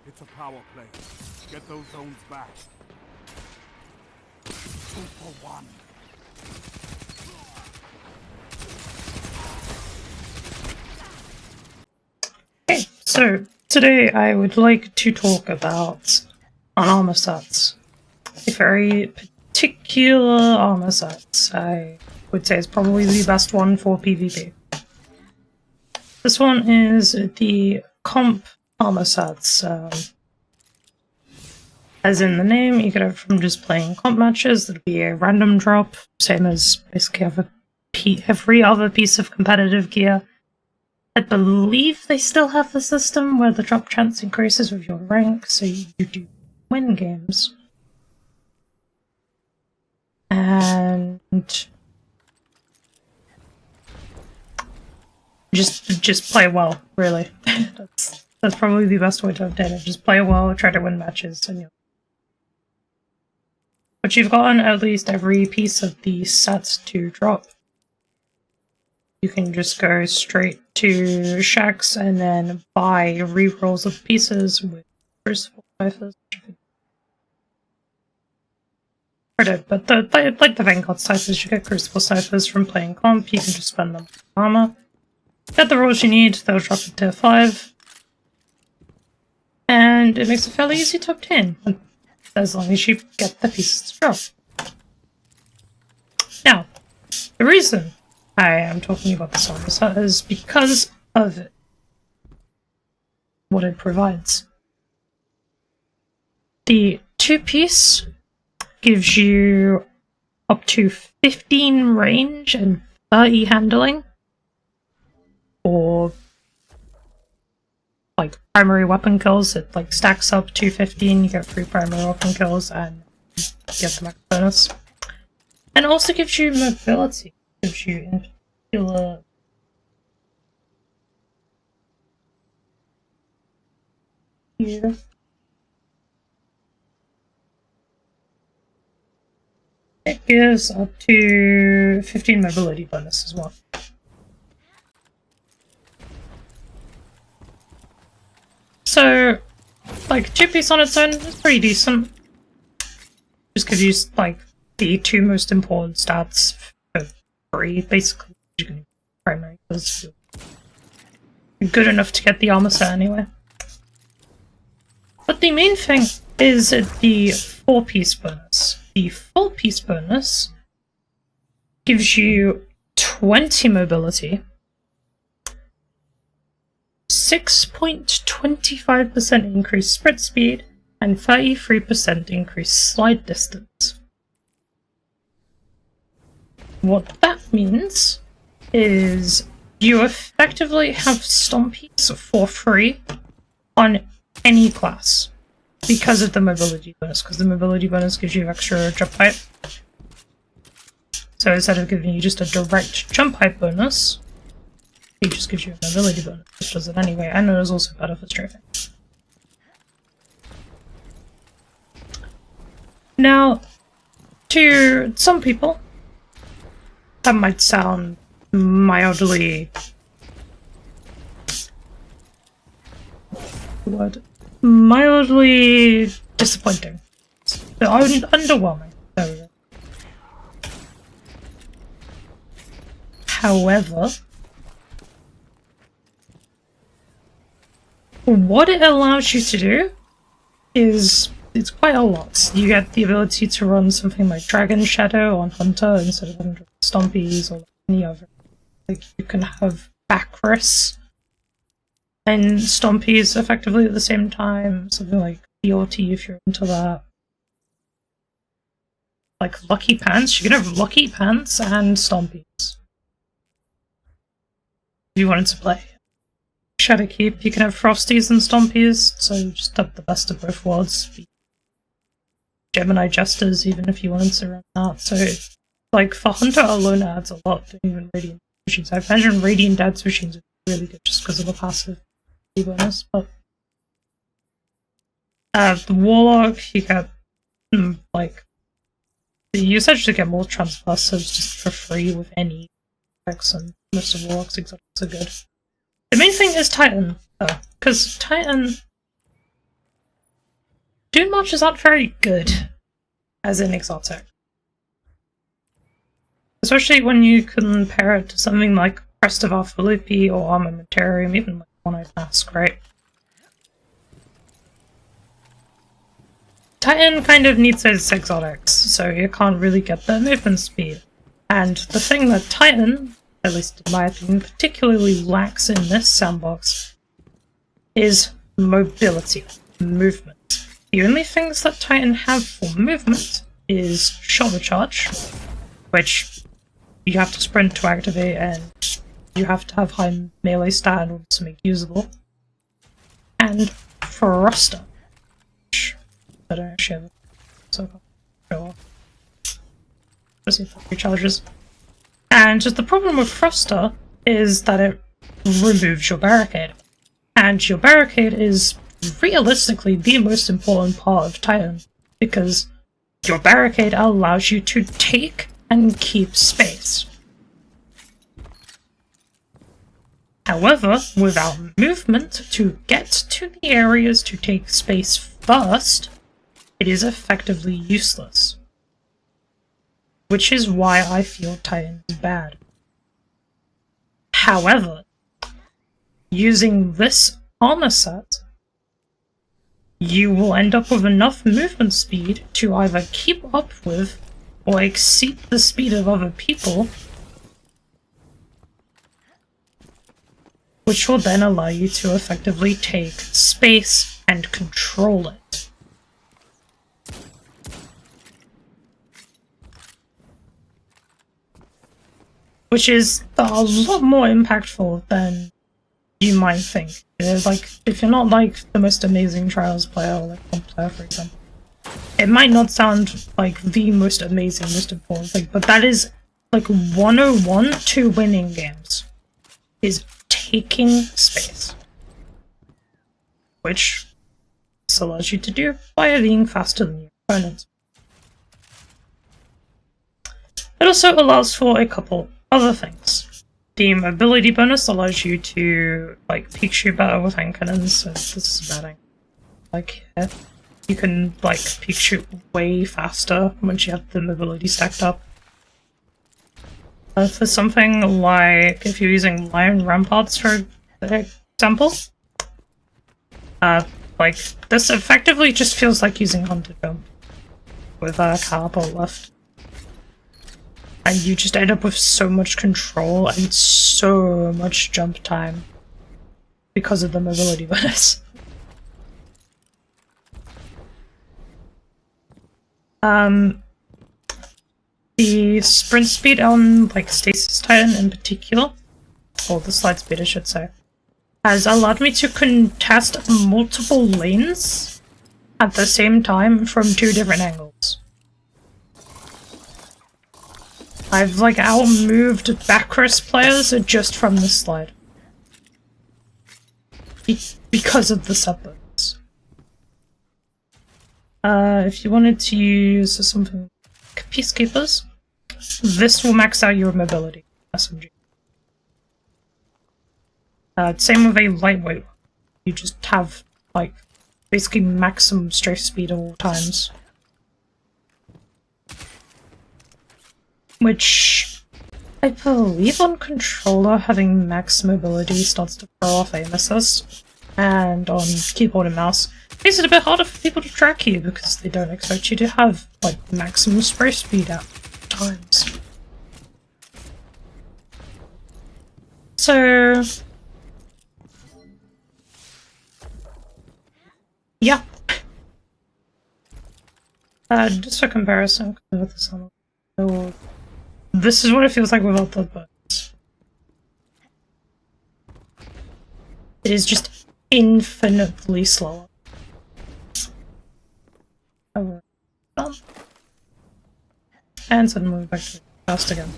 It's a power play. Get those zones back. 2 for 1. Okay, so today I would like to talk about an armor set. A very particular armor set. I would say it's probably the best one for PvP. This one is the comp armor sets. As in the name, you get it from just playing comp matches. There'll be a random drop, same as basically every other piece of competitive gear. I believe they still have the system where the drop chance increases with your rank, so you do win games. And just play well, really. That's probably the best way to obtain it. Just play well, try to win matches, and but you've gotten at least every piece of the sets to drop. You can just go straight to Shacks and then buy rerolls of pieces with crucible ciphers. But like the Vanguard ciphers, you get crucible ciphers from playing comp. You can just spend them on armor. Get the rolls you need, they'll drop to tier 5. And it makes it fairly easy to obtain, as long as you get the pieces to drop. Now, the reason I am talking about this armor set is because of it. What it provides. The 2-piece gives you up to 15 range and 30 handling for like primary weapon kills. It like stacks up to 15, you get 3 primary weapon kills and you get the max bonus. And also gives you mobility. Gives you in particular here. It gives up to 15 mobility bonus as well. So, like, 2-piece on its own is pretty decent. Just gives you, like, the 2 most important stats for free, basically. You can primary, because you're good enough to get the armor set anyway. But the main thing is the 4-piece bonus. The 4-piece bonus gives you 20 mobility, 6.25% increased sprint speed, and 33% increased slide distance. What that means is you effectively have stompies for free on any class because of the mobility bonus, because the mobility bonus gives you extra jump height. So instead of giving you just a direct jump height bonus, it just gives you a mobility bonus, which does it anyway, and it is also better for strafing. Now, to some people, that might sound mildly disappointing. Underwhelming. There we go. However, what it allows you to do is it's quite a lot. You get the ability to run something like Dragon Shadow on Hunter instead of 100 Stompies or any other. Like, you can have Backrus and Stompies effectively at the same time, something like DLT if you're into that. Like Lucky Pants, you can have Lucky Pants and Stompies. If you wanted to play Shadowkeep, you can have Frosties and Stompies, so you just have the best of both worlds. Gemini Jesters, even if you wanted to run that. So, like, for Hunter alone, it adds a lot to even Radiant Machines. I imagine Radiant Dance Machines are really good just because of the passive bonus, but the Warlock, you get, like, you essentially get more transplosives just for free with any effects, and most of Warlock's exotics are good. The main thing is Titan, though, because Titan Dune Marches aren't very good as an exotic. Especially when you compare it to something like Crest of Philippi or Armamentarium, even like One-Eyed Mask, right? Titan kind of needs its exotics, so you can't really get the movement speed. And the thing that Titan, at least in my opinion, particularly lacks in this sandbox is mobility, movement. The only things that Titan have for movement is Shoulder Charge, which you have to sprint to activate, and you have to have high melee stat in order to make usable. And Thruster, which I don't actually have, so I can't show off. Let's see if that recharges. And just the problem with Thruster is that it removes your barricade. And your barricade is realistically the most important part of Titan, because your barricade allows you to take and keep space. However, without movement to get to the areas to take space first, it is effectively useless. Which is why I feel Titan is bad. However, using this armor set, you will end up with enough movement speed to either keep up with or exceed the speed of other people, which will then allow you to effectively take space and control it. Which is a lot more impactful than you might think. Like, if you're not like the most amazing Trials player, or like Comp player for example, it might not sound like the most amazing, most important thing, but that is like 101 to winning games, is taking space. Which this allows you to do by being faster than your opponents. It also allows for a couple other things. The mobility bonus allows you to like peek shoot better with hand cannons, so this is a bad angle. Like here, you can like peek shoot way faster once you have the mobility stacked up. For something like if you're using Lion Ramparts for example, like this effectively just feels like using Hunter Jump with a catapult left. And you just end up with so much control and so much jump time because of the mobility bonus. The sprint speed on like Stasis Titan in particular, or the slide speed I should say, has allowed me to contest multiple lanes at the same time from 2 different angles. I've like outmoved backcross players just from this slide. Because of the sub-bonus. If you wanted to use something like Peacekeepers, this will max out your mobility, SMG. Same with a lightweight. You just have like basically maximum strafe speed at all times. Which, I believe on controller, having max mobility starts to throw off aim assist, and on keyboard and mouse, makes it a bit harder for people to track you because they don't expect you to have, like, maximum spray speed at times. So, yeah. Just for comparison, with this on. So, this is what it feels like without the buttons. It is just infinitely slower. Over. And suddenly back to fast again.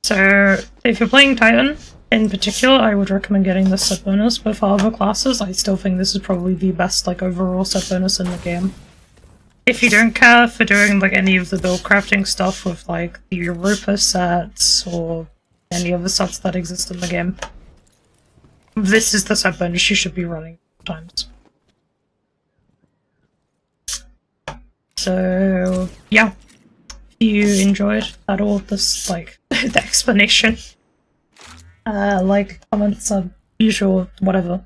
So, if you're playing Titan, in particular, I would recommend getting this set bonus, but for other classes, I still think this is probably the best, like, overall set bonus in the game. If you don't care for doing like any of the build crafting stuff with like the Europa sets or any other sets that exist in the game, this is the set bonus you should be running times. So yeah, if you enjoyed at all this, like, the explanation, like, comments, usual, whatever.